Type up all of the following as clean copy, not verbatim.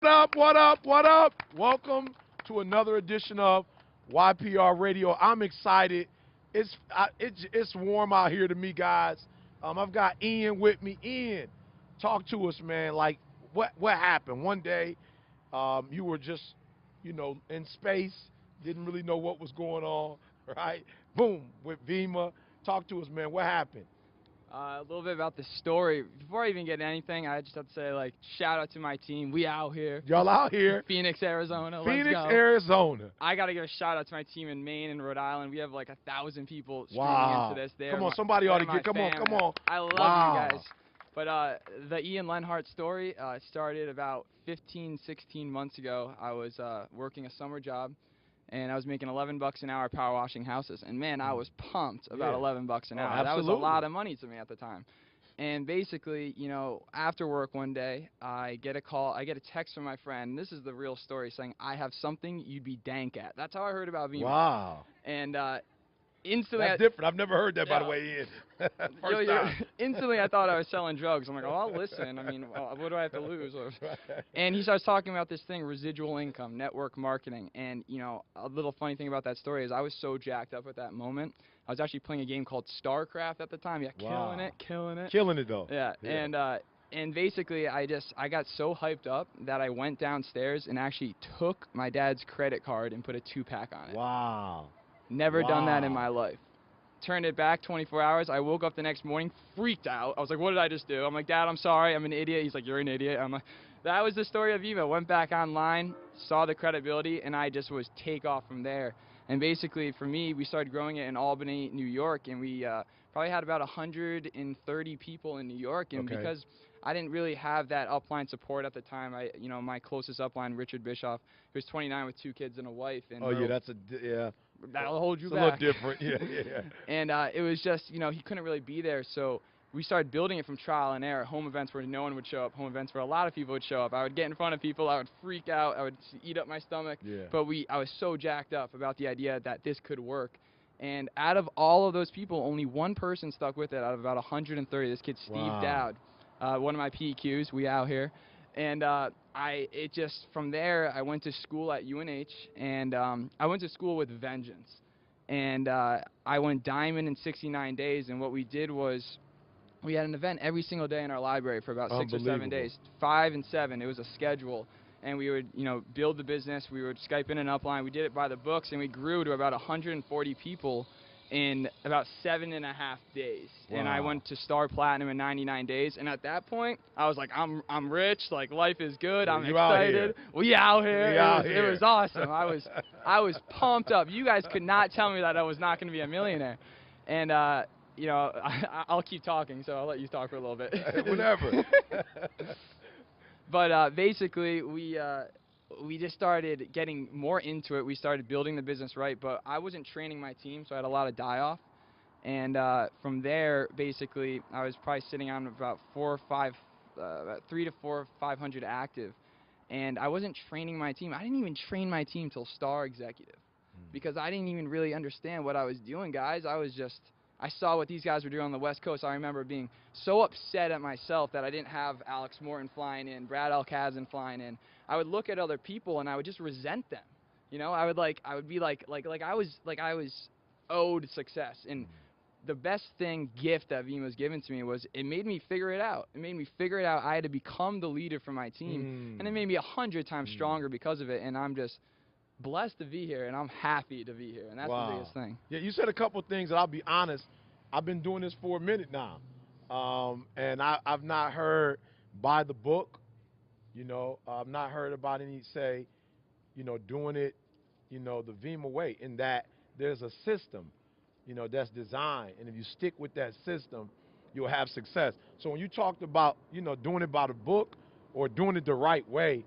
What up, what up, what up? Welcome to another edition of YPR Radio. I'm excited. It's warm out here to me, guys. I've got Ian with me. Ian, talk to us, man. Like, what happened? One day, you were just, in space, didn't really know what was going on, right? Boom, with Vima. Talk to us, man. What happened? A little bit about the story. Before I even get anything, I just have to say, shout out to my team. We out here. Y'all out here. Phoenix, Arizona. Let's Phoenix, go. Arizona. I got to give a shout out to my team in Maine and Rhode Island. We have like 1,000 people streaming Wow. into this. Come on, somebody ought to get. come on. I love Wow. you guys. But the Ian Lenhart story started about 15, 16 months ago. I was working a summer job, and I was making $11 an hour power washing houses. And man, I was pumped about $11 an hour. That was a lot of money to me at the time. And basically, after work one day, I get a text from my friend. This is the real story, saying, "I have something you'd be dank at." That's how I heard about Vima. Wow. And instantly, that's different. I've never heard that, by the way, Ian. First time. Instantly, I thought I was selling drugs. I'm like, "Oh, I'll listen. I mean, what do I have to lose?" And he starts talking about this thing, residual income, network marketing. And, a little funny thing about that story is I was so jacked up at that moment. I was actually playing a game called StarCraft at the time. Yeah, wow. killing it. Killing it, though. Yeah. And basically, I got so hyped up that I went downstairs and actually took my dad's credit card and put a 2-pack on it. Wow. Never done that in my life. Turned it back 24 hours. I woke up the next morning, freaked out. I was like, what did I just do? I'm like, "Dad, I'm sorry. I'm an idiot." He's like, "You're an idiot." I'm like, that was the story of Eva. Went back online, saw the credibility, and I just was take off from there. And basically, for me, we started growing it in Albany, New York, and we probably had about 130 people in New York. And because I didn't really have that upline support at the time, my closest upline, Richard Bischoff, who's 29 with 2 kids and a wife. And that'll hold you back. It's a little different, yeah. And it was just, he couldn't really be there, so we started building it from trial and error. Home events where no one would show up, home events where a lot of people would show up. I would get in front of people, I would freak out, I would eat up my stomach. Yeah. But I was so jacked up about the idea that this could work. And out of all of those people, only one person stuck with it out of about 130. This kid, Steve Dowd, one of my PEQs, we out here. And from there, I went to school at UNH, and I went to school with vengeance. And I went diamond in 69 days, and what we did was we had an event every single day in our library for about 6 or 7 days, 5 and 7. It was a schedule, and we would, build the business. We would Skype in an upline. We did it by the books, and we grew to about 140 people in about 7.5 days. Wow. And I went to Star Platinum in 99 days. And at that point, I was like, I'm rich. Like, life is good. I'm excited. We out here. It was awesome. I was pumped up. You guys could not tell me that I was not going to be a millionaire. And I'll keep talking, so I'll let you talk for a little bit. Whatever. But basically, we just started getting more into it. We started building the business right, but I wasn't training my team, so I had a lot of die-off. And from there, basically, I was probably sitting on about 3 to 4, 500 active. And I wasn't training my team. I didn't even train my team till Star Executive because I didn't even really understand what I was doing, guys. I saw what these guys were doing on the West Coast. I remember being so upset at myself that I didn't have Alex Morton flying in, Brad Alcazan flying in. I would look at other people and I would just resent them. I would be like I was owed success. And the best gift that Vima's given to me was it made me figure it out. It made me figure it out. I had to become the leader for my team, and it made me 100 times stronger because of it. And I'm just blessed to be here, and I'm happy to be here, and that's the biggest thing. Yeah, you said a couple things that I'll be honest. I've been doing this for a minute now, and I've not heard by the book. I've not heard about any say, doing it, the Vima way. In that there's a system, that's designed, and if you stick with that system, you'll have success. So when you talked about, doing it by the book or doing it the right way,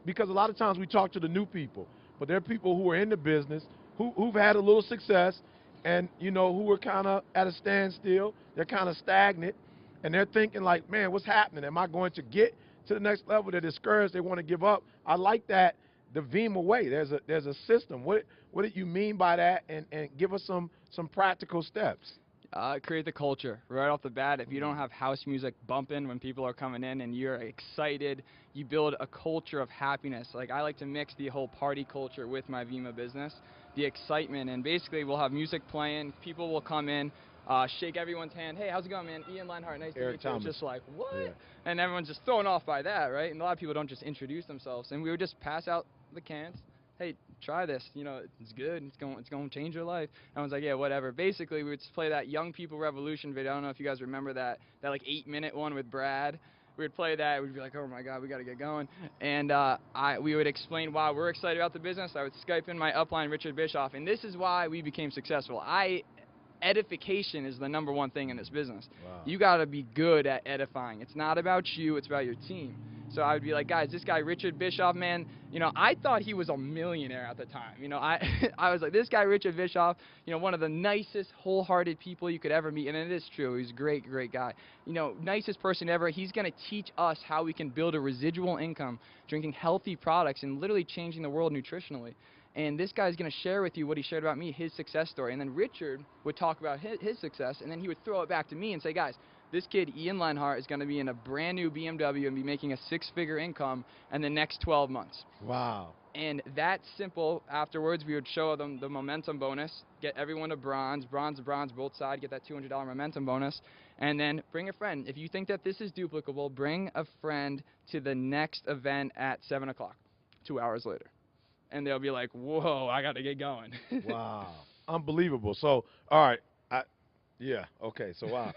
because a lot of times we talk to the new people, but there are people who are in the business who've had a little success and, who are kind of at a standstill. They're kind of stagnant, and they're thinking like, man, what's happening? Am I going to get to the next level? They're discouraged. They want to give up. I like that, the Vima way. There's a system. What do you mean by that? And give us some practical steps. Create the culture right off the bat. If you don't have house music bumping when people are coming in and you're excited, you build a culture of happiness. Like, I like to mix the whole party culture with my Vima business, the excitement, and basically we'll have music playing. People will come in, shake everyone's hand. Hey, how's it going, man? Ian Lenhart, nice to Eric meet you. It's Thomas. just like, what? Yeah. And everyone's just thrown off by that, right? And a lot of people don't just introduce themselves. And we would just pass out the cans. Hey, try this. You know, it's good. It's going to change your life. Everyone's like, yeah, whatever. Basically, we would just play that Young People Revolution video. I don't know if you guys remember that like 8-minute one with Brad. We would play that. We'd be like, oh my God, we got to get going. And we would explain why we're excited about the business. I would Skype in my upline, Richard Bischoff, and this is why we became successful. Edification is the #1 thing in this business. Wow. You got to be good at edifying. It's not about you, it's about your team. So I would be like, guys, this guy Richard Bischoff, man, you know, I thought he was a millionaire at the time. You know, I was like, this guy Richard Bischoff, you know, one of the nicest, wholehearted people you could ever meet, and it is true. He's a great, great guy. You know, nicest person ever. He's going to teach us how we can build a residual income, drinking healthy products, and literally changing the world nutritionally. And this guy's going to share with you what he shared about me, his success story. And then Richard would talk about his success, and then he would throw it back to me and say, guys, this kid, Ian Lenhart, is going to be in a brand new BMW and be making a 6-figure income in the next 12 months. Wow. And that simple. Afterwards, we would show them the momentum bonus, get everyone a bronze, both sides, get that $200 momentum bonus, and then bring a friend. If you think that this is duplicable, bring a friend to the next event at 7 o'clock, 2 hours later. And they'll be like, whoa, I got to get going. Wow. Unbelievable. So, all right. Yeah. Okay. So, wow.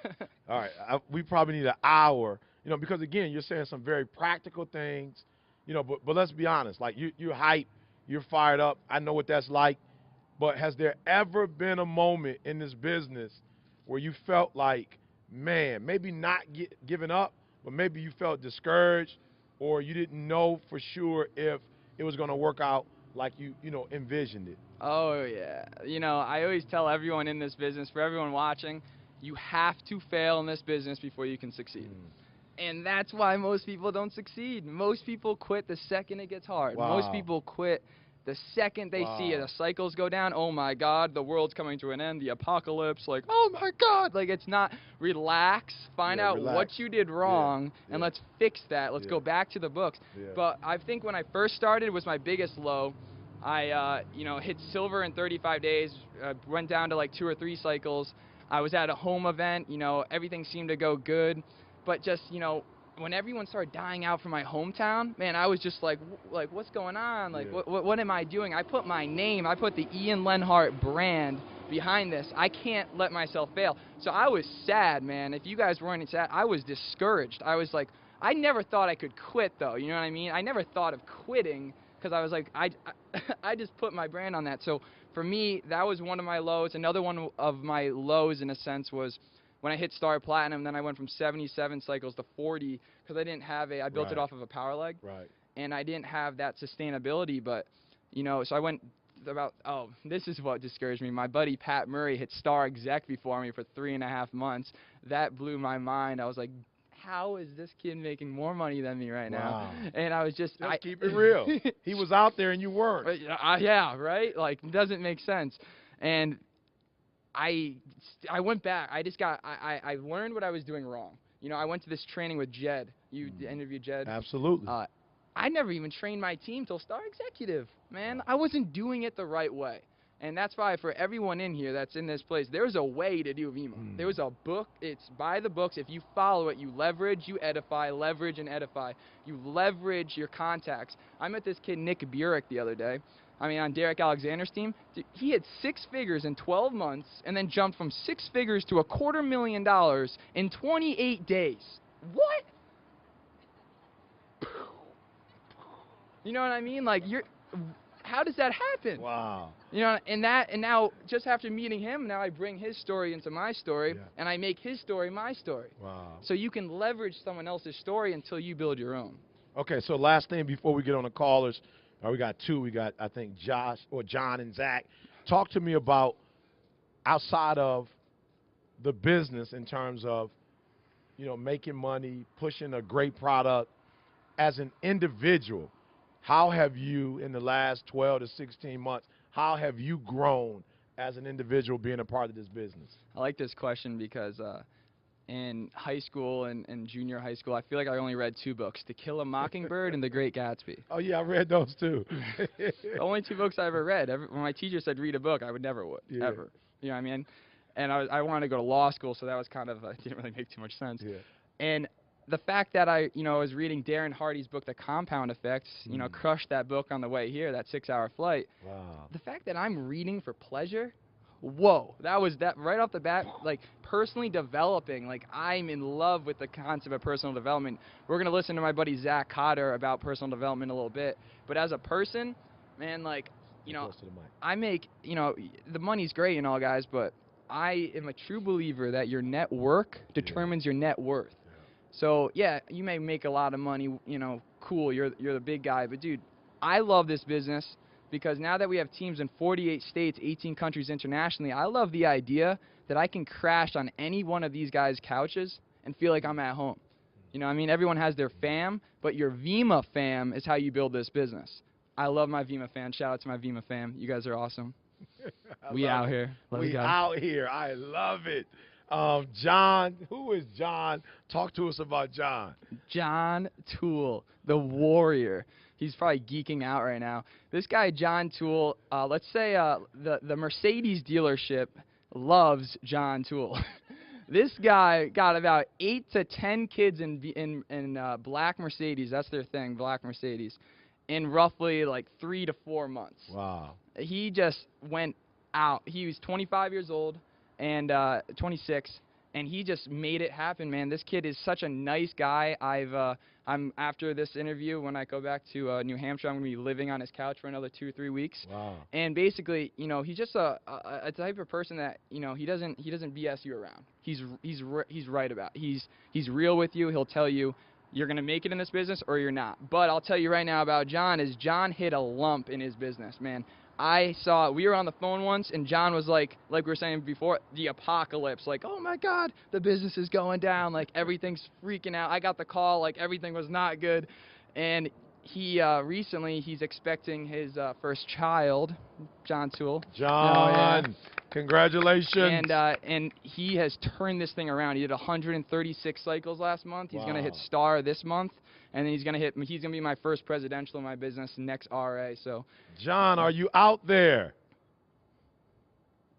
All right. We probably need an hour, you know, because again, you're saying some very practical things, you know, but let's be honest, like you're hyped, you're fired up. I know what that's like, but has there ever been a moment in this business where you felt like, man, maybe not giving up, but maybe you felt discouraged or you didn't know for sure if it was going to work out like you know, envisioned it? Oh, yeah. You know, I always tell everyone in this business, for everyone watching, you have to fail in this business before you can succeed. And that's why most people don't succeed. Most people quit the second it gets hard. Wow. Most people quit the second they see it. The cycles go down. Oh, my God, the world's coming to an end. The apocalypse. Like, oh, my God. Like, it's not. Relax. Find out what you did wrong, and let's fix that. Let's go back to the books. But I think when I first started was my biggest low. I, you know, hit silver in 35 days, went down to like 2 or 3 cycles. I was at a home event, you know, everything seemed to go good. But just, you know, when everyone started dying out from my hometown, man, I was just like what's going on? Like, what am I doing? I put my name, I put the Ian Lenhart brand behind this. I can't let myself fail. So I was sad, man. If you guys weren't sad, I was discouraged. I was like, I never thought I could quit, though. You know what I mean? I never thought of quitting because I was like, I just put my brand on that. So for me, that was one of my lows. Another one of my lows, in a sense, was when I hit Star Platinum. Then I went from 77 cycles to 40 because I didn't have I built it off of a power leg. Right. And I didn't have that sustainability. But, you know, so I went about, this is what discouraged me. My buddy Pat Murray hit Star Exec before me for 3.5 months. That blew my mind. I was like, how is this kid making more money than me right now? And I was just keep it real. He was out there and you weren't. Yeah, right? Like, it doesn't make sense. And I went back. I learned what I was doing wrong. You know, I went to this training with Jed. You interviewed Jed? Absolutely. I never even trained my team till Star Executive, man. I wasn't doing it the right way. And that's why for everyone in here that's in this place, there's a way to do Vima. There's a book. It's by the books. If you follow it, you leverage, you edify, leverage and edify. You leverage your contacts. I met this kid, Nick Burek, the other day. I mean, on Derek Alexander's team. Dude, he had 6 figures in 12 months and then jumped from 6 figures to $250,000 in 28 days. What? You know what I mean? Like, how does that happen? Wow. You know, and now just after meeting him, now I bring his story into my story, and I make his story my story. Wow. So you can leverage someone else's story until you build your own. Okay, so last thing before we get on the callers, we got 2. We got, I think, John and Zach. Talk to me about outside of the business in terms of, you know, making money, pushing a great product. As an individual, how have you, in the last 12 to 16 months, how have you grown as an individual being a part of this business? I like this question because in high school and junior high school, I feel like I only read 2 books, To Kill a Mockingbird and The Great Gatsby. Oh, yeah, I read those too. The only 2 books I ever read. When my teacher said read a book, I would never Yeah. ever. You know what I mean? And I wanted to go to law school, so that was kind of didn't really make too much sense. Yeah. And the fact that I was reading Darren Hardy's book, The Compound Effect, crushed that book on the way here, that 6-hour flight. Wow. The fact that I'm reading for pleasure, whoa, that right off the bat, like personally developing, like I'm in love with the concept of personal development. We're going to listen to my buddy Zach Cotter about personal development a little bit. But as a person, man, like, Close to the mic. I make, the money's great and all, guys, but I am a true believer that your network determines your net worth. So, yeah, you may make a lot of money, cool, you're the big guy. But, dude, I love this business because now that we have teams in 48 states, 18 countries internationally, I love the idea that I can crash on any one of these guys' couches and feel like I'm at home. You know what I mean? Everyone has their fam, but your Vima fam is how you build this business. I love my Vima fam. Shout out to my Vima fam. You guys are awesome. We out here. Love you We guys. out here. I love it. John, who is John? Talk to us about John. John Toole, the warrior. He's probably geeking out right now. This guy, John Toole, let's say the Mercedes dealership loves John Toole. This guy got about 8 to 10 kids in black Mercedes. That's their thing, black Mercedes, in roughly like 3 to 4 months. Wow. He just went out. He was 25 years old and 26, and he just made it happen, man. This kid is such a nice guy. I'm after this interview, when I go back to New Hampshire, I'm gonna be living on his couch for another 2 or 3 weeks. Wow. And basically, he's just a type of person that he doesn't BS you around. He's right about. He's real with you. He'll tell you you're gonna make it in this business or you're not. But I'll tell you right now about John is John hit a lump in his business, man. We were on the phone once, and John was like we were saying before, the apocalypse. Like, oh my God, the business is going down. Like, everything's freaking out. I got the call, like, everything was not good. And he recently, he's expecting his first child, John Toole. John, Oh, yeah. Congratulations. And he has turned this thing around. He did 136 cycles last month. He's gonna hit star this month, and then he's gonna be my first presidential in my business next RA. So, John, are you out there?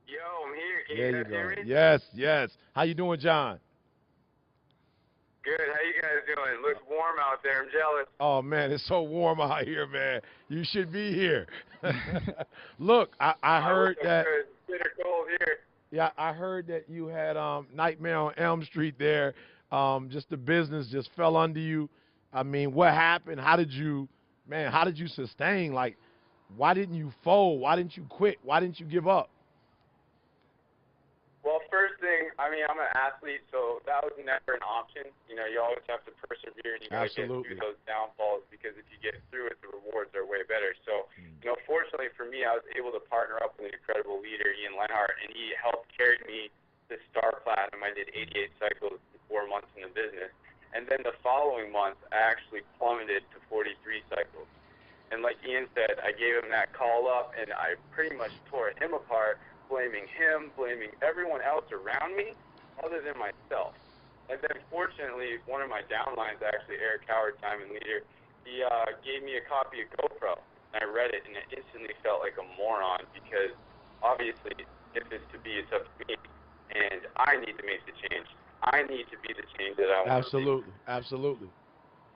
Yo, I'm here. Can There you you guys hear go. me? Yes, yes. How you doing, John? Good. How you guys doing? Looks warm out there. I'm jealous. Oh, man, it's so warm out here, man. You should be here. Look, I heard that. It's bitter cold here. Yeah, I heard that you had Nightmare on Elm Street there. Just the business just fell under you. I mean, what happened? How did you sustain? Like, why didn't you fold? Why didn't you quit? Why didn't you give up? Well, first thing, I mean, I'm an athlete, so that was never an option. You always have to persevere, and you got to get through those downfalls, because if you get through it, the rewards are way better. So, fortunately for me, I was able to partner up with an incredible leader, Lenhart, and he helped carry me to Star Platinum. I did 88 cycles in 4 months in the business. And then the following month, I actually plummeted to 43 cycles. And like Ian said, I gave him that call up, and I pretty much tore him apart, blaming him, blaming everyone else around me other than myself. And then fortunately, one of my downlines, actually, Eric Howard, Diamond Leader, he gave me a copy of GoPro. And I read it, and it instantly felt like a moron, because obviously, if it's to be, it's up to me. And I need to make the change. I need to be the change that I want to be.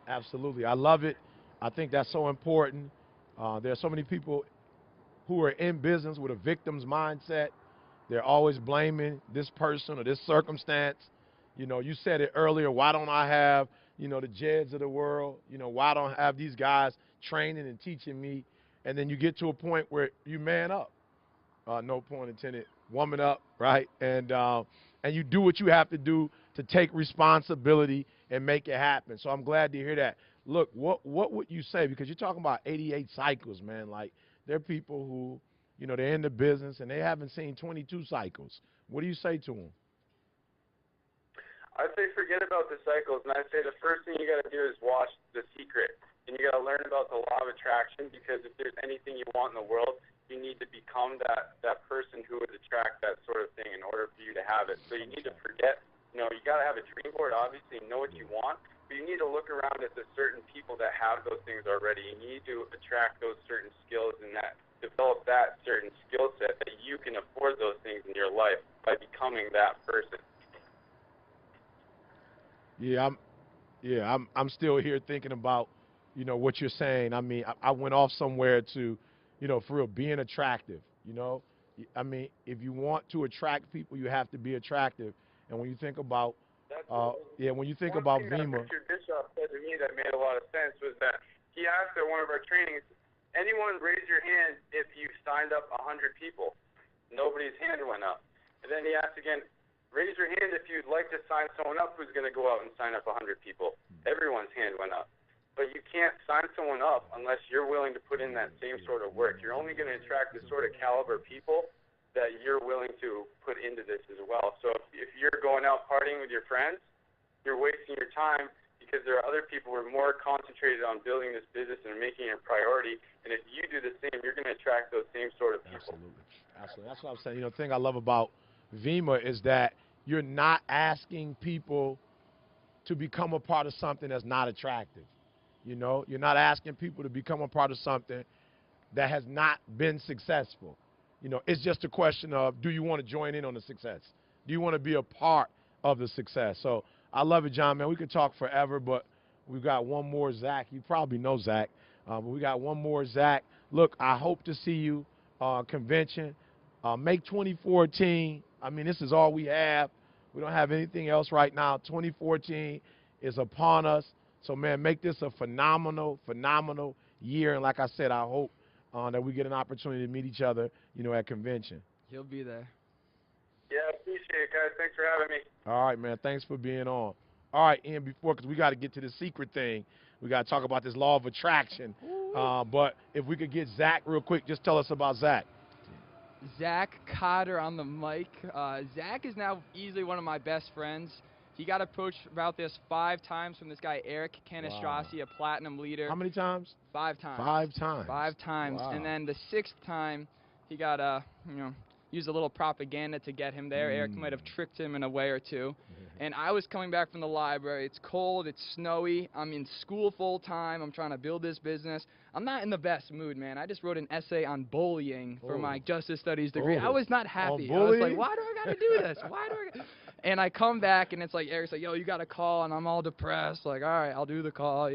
Absolutely. I love it. I think that's so important. There are so many people who are in business with a victim's mindset. They're always blaming this person or this circumstance. You said it earlier, why don't I have, the Jeds of the world? Why don't I have these guys training and teaching me? And then you get to a point where you man up. No pun intended. Woman up, right? And you do what you have to do to take responsibility and make it happen. So I'm glad to hear that. Look, what would you say? Because you're talking about 88 cycles, man. Like, there are people who, they're in the business and they haven't seen 22 cycles. What do you say to them? I'd say forget about the cycles, and I'd say the first thing you got to do is watch The Secret. And you got to learn about the law of attraction, because if there's anything you want in the world, you you need to become that person who would attract that sort of thing in order for you to have it. So you need to forget, you got to have a dream board, obviously, and know what you want, but you need to look around at the certain people that have those things already, and you need to attract those certain skills and develop that certain skill set that you can afford those things in your life by becoming that person. I'm still here thinking about, what you're saying. I mean, I went off somewhere to, for real, being attractive. I mean, if you want to attract people, you have to be attractive. And when you think about, when you think about Vima. Richard Bischoff said to me that made a lot of sense was that he asked at one of our trainings, anyone raise your hand if you signed up 100 people? Nobody's hand went up. And then he asked again, raise your hand if you'd like to sign someone up who's going to go out and sign up 100 people. Everyone's hand went up. But you can't sign someone up unless you're willing to put in that same sort of work. You're only going to attract the sort of caliber people that you're willing to put into this as well. So if you're going out partying with your friends, you're wasting your time because there are other people who are more concentrated on building this business and making it a priority. And if you do the same, you're going to attract those same sort of people. Absolutely. That's what I'm saying. The thing I love about Vima is that you're not asking people to become a part of something that's not attractive. You're not asking people to become a part of something that has not been successful. It's just a question of, do you want to join in on the success? Do you want to be a part of the success? So I love it, John, man. We could talk forever, but we've got one more, Zach. You probably know Zach, but we got one more, Zach. Look, I hope to see you convention. Make 2014. I mean, this is all we have. We don't have anything else right now. 2014 is upon us. So, man, make this a phenomenal, phenomenal year. And like I said, I hope that we get an opportunity to meet each other, at convention. He'll be there. Yeah, I appreciate it, guys. Thanks for having me. All right, man. Thanks for being on. All right, Ian, because we got to get to the secret thing. We got to talk about this law of attraction. But if we could get Zach real quick, just tell us about Zach. Zach Cotter on the mic. Zach is now easily one of my best friends. He got approached about this 5 times from this guy, Eric Canistrasi, a platinum leader. How many times? 5 times. 5 times. 5 times. Wow. And then the 6th time, he got, used a little propaganda to get him there. Eric might have tricked him in a way or two. And I was coming back from the library. It's cold. It's snowy. I'm in school full time. I'm trying to build this business. I'm not in the best mood, man. I just wrote an essay on bullying for my justice studies degree. I was not happy. I was like, why do I got to do this? Why do I? And I come back, and it's like, Eric's like, yo, you got to call, and I'm all depressed. Like, all right, I'll do the call,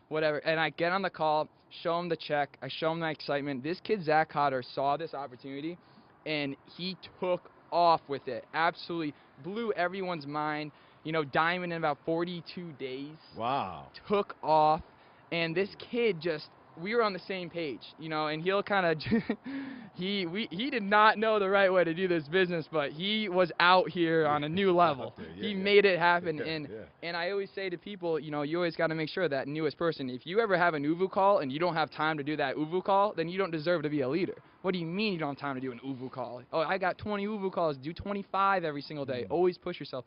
whatever. And I get on the call, show him the check. I show him my excitement. This kid, Zach Cotter, saw this opportunity, and he took off with it. Absolutely blew everyone's mind. Diamond in about 42 days. Wow. Took off, and this kid we were on the same page, and he'll kind of, he did not know the right way to do this business, but he was out here on a new level. He made it happen, and I always say to people, you always got to make sure that newest person, if you ever have an UVU call and you don't have time to do that UVU call, then you don't deserve to be a leader. What do you mean you don't have time to do an UVU call? Oh, I got 20 UVU calls. Do 25 every single day. Always push yourself.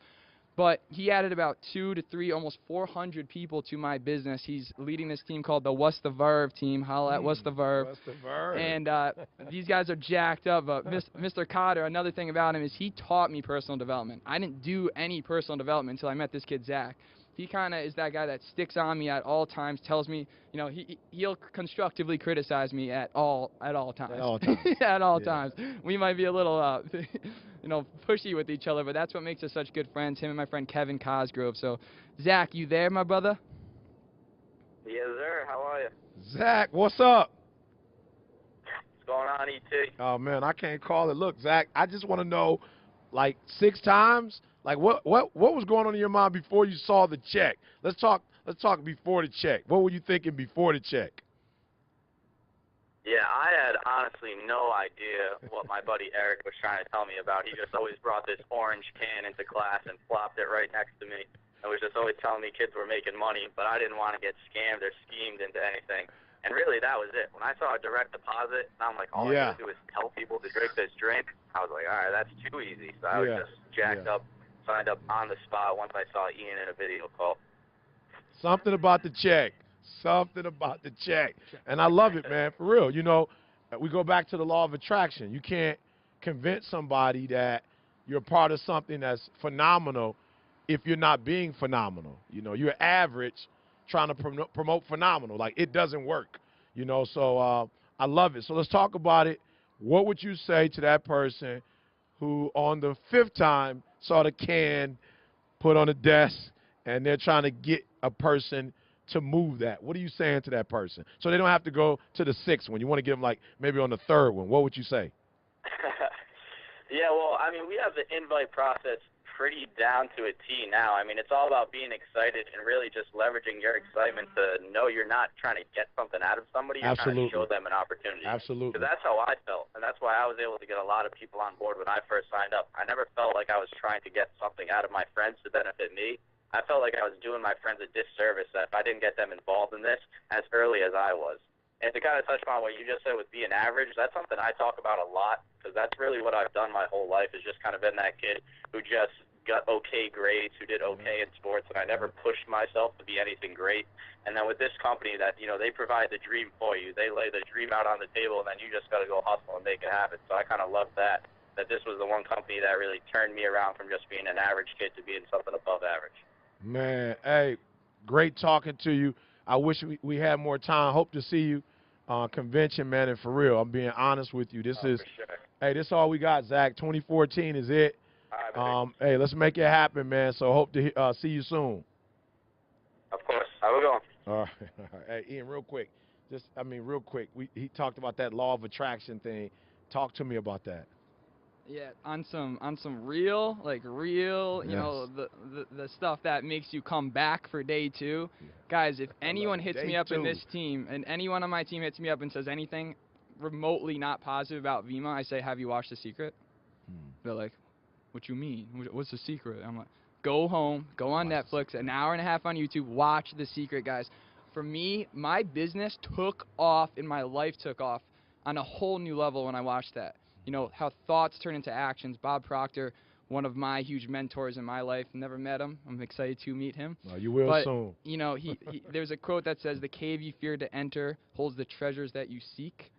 But he added about 2 to 3, almost 400 people to my business. He's leading this team called the What's the Verve team. Holla at What's the Verve. What's the Verve? And these guys are jacked up. But Mr. Cotter, another thing about him is he taught me personal development. I didn't do any personal development until I met this kid, Zach. He kind of is that guy that sticks on me at all times, tells me, he'll constructively criticize me at all times. At all times. At all times. We might be a little, pushy with each other, but that's what makes us such good friends, him and my friend Kevin Cosgrove. So, Zach, you there, my brother? Yes, sir. How are you? Zach, what's up? What's going on, E.T.? Oh, man, I can't call it. Look, Zach, I just want to know, 6 times? What was going on in your mind before you saw the check? Let's talk before the check. What were you thinking before the check? Yeah, I had honestly no idea what my buddy Eric was trying to tell me about. He just always brought this orange can into class and flopped it right next to me. And was just always telling me kids were making money, but I didn't want to get scammed or schemed into anything. And really, that was it. When I saw a direct deposit, I'm like, all I got to do is tell people to drink this drink. I was like, all right, that's too easy. So I was just jacked up, signed up on the spot once I saw Ian in a video call. Something about the check. Something about the check. And I love it, man, for real. we go back to the law of attraction. You can't convince somebody that you're part of something that's phenomenal if you're not being phenomenal. You know, you're average trying to promote phenomenal. Like, it doesn't work, you know. So I love it. So let's talk about it. What would you say to that person who on the 5th time saw the can put on the desk and they're trying to get a person to move that? What are you saying to that person? So they don't have to go to the 6th one. You want to get them like maybe on the 3rd one. What would you say? Yeah, well, I mean, we have the invite process pretty down to a T now. I mean, it's all about being excited and really just leveraging your excitement to know you're not trying to get something out of somebody. You're trying to show them an opportunity. Absolutely. Because that's how I felt, and that's why I was able to get a lot of people on board when I first signed up. I never felt like I was trying to get something out of my friends to benefit me. I felt like I was doing my friends a disservice that if I didn't get them involved in this as early as I was. And to kind of touch on what you just said with being average, that's something I talk about a lot because that's really what I've done my whole life is just kind of been that kid who just got okay grades, who did okay in sports, and I never pushed myself to be anything great. And then with this company that, you know, they provide the dream for you. They lay the dream out on the table, and then you just got to go hustle and make it happen. So I kind of love that this was the one company that really turned me around from just being an average kid to being something above average. Man, hey, great talking to you. I wish we had more time. Hope to see you convention, man, and for real, I'm being honest with you. This is, sure. Hey, this is all we got, Zach. 2014 is it. Hey, let's make it happen, man. So hope to see you soon. Of course. I will go. All right. Hey, Ian, real quick. Real quick. He talked about that law of attraction thing. Talk to me about that. Yeah, on some real, you Yes. know, the stuff that makes you come back for day 2. Yeah. Guys, if anyone hits me up in this team, and anyone on my team hits me up and says anything remotely not positive about Vima, I say, have you watched The Secret? They're like, what you mean? What's The Secret? I'm like, go home, go on Netflix, an hour and a half on YouTube, watch The Secret, guys. For me, my business took off and my life took off on a whole new level when I watched that. You know, how thoughts turn into actions. Bob Proctor, one of my huge mentors in my life. Never met him. I'm excited to meet him. Well, you will soon. You know, there's a quote that says, the cave you fear to enter holds the treasures that you seek.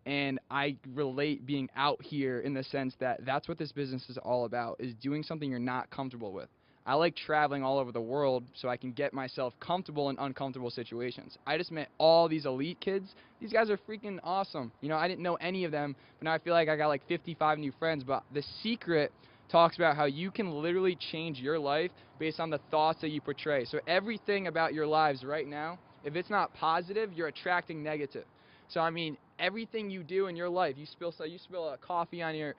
And I relate being out here in the sense that that's what this business is all about, is doing something you're not comfortable with. I like traveling all over the world so I can get myself comfortable in uncomfortable situations. I just met all these elite kids. These guys are freaking awesome. You know, I didn't know any of them, but now I feel like I got like 55 new friends. But The Secret talks about how you can literally change your life based on the thoughts that you portray. So everything about your lives right now, if it's not positive, you're attracting negative. So I mean, everything you do in your life, you spill a coffee on your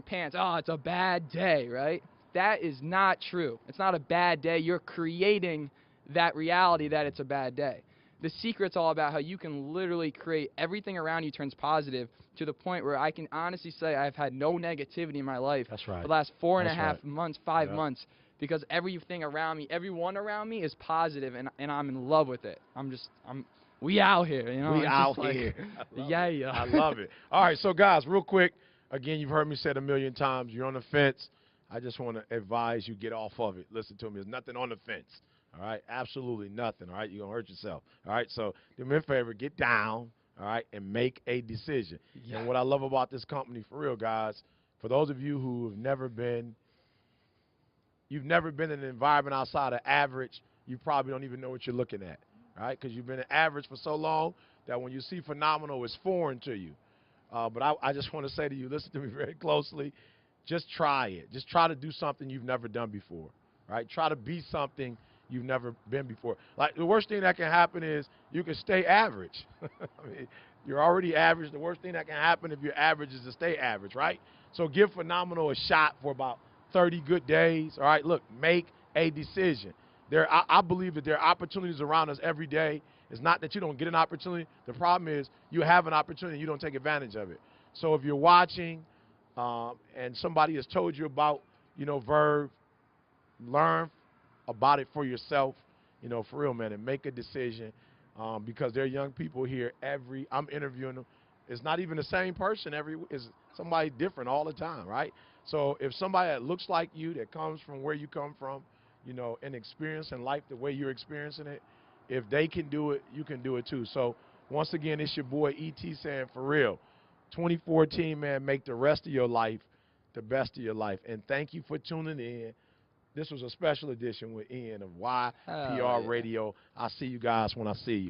pants. Oh, it's a bad day, right? That is not true. It's not a bad day. You're creating that reality that it's a bad day. The Secret's all about how you can literally create everything around you turns positive to the point where I can honestly say I've had no negativity in my life. That's right. For the last 4.5 months, 5 Yep. months, because everything around me, everyone around me is positive, and I'm in love with it. We out here, you know. We out here. Yeah. I love it. All right, so guys, real quick, again, you've heard me say it a million times. You're on the fence. I just want to advise you get off of it. Listen to me. There's nothing on the fence. All right? Absolutely nothing. All right? You're going to hurt yourself. All right? So do me a favor. Get down, all right, and make a decision. Yeah. And what I love about this company, for real, guys, for those of you who have never been in an environment outside of average, you probably don't even know what you're looking at, right? Because you've been an average for so long that when you see phenomenal, it's foreign to you. But I just want to say to you, listen to me very closely. Just try it. Just try to do something you've never done before, right? Try to be something you've never been before. Like, the worst thing that can happen is you can stay average. I mean, you're already average. The worst thing that can happen if you're average is to stay average, right? So give phenomenal a shot for about 30 good days, all right? Look, make a decision. I believe that there are opportunities around us every day. It's not that you don't get an opportunity. The problem is you have an opportunity, you don't take advantage of it. So if you're watching, and somebody has told you about, Verve, learn about it for yourself, for real, man, and make a decision, because there are young people here I'm interviewing them. It's not even the same person it's somebody different all the time, right? So if somebody that looks like you, that comes from where you come from, and experience in life the way you're experiencing it, if they can do it, you can do it too. So once again, it's your boy E.T. saying, for real, 2014, man, make the rest of your life the best of your life. And thank you for tuning in. This was a special edition with Ian of Hell YPR yeah. Radio. I'll see you guys when I see you.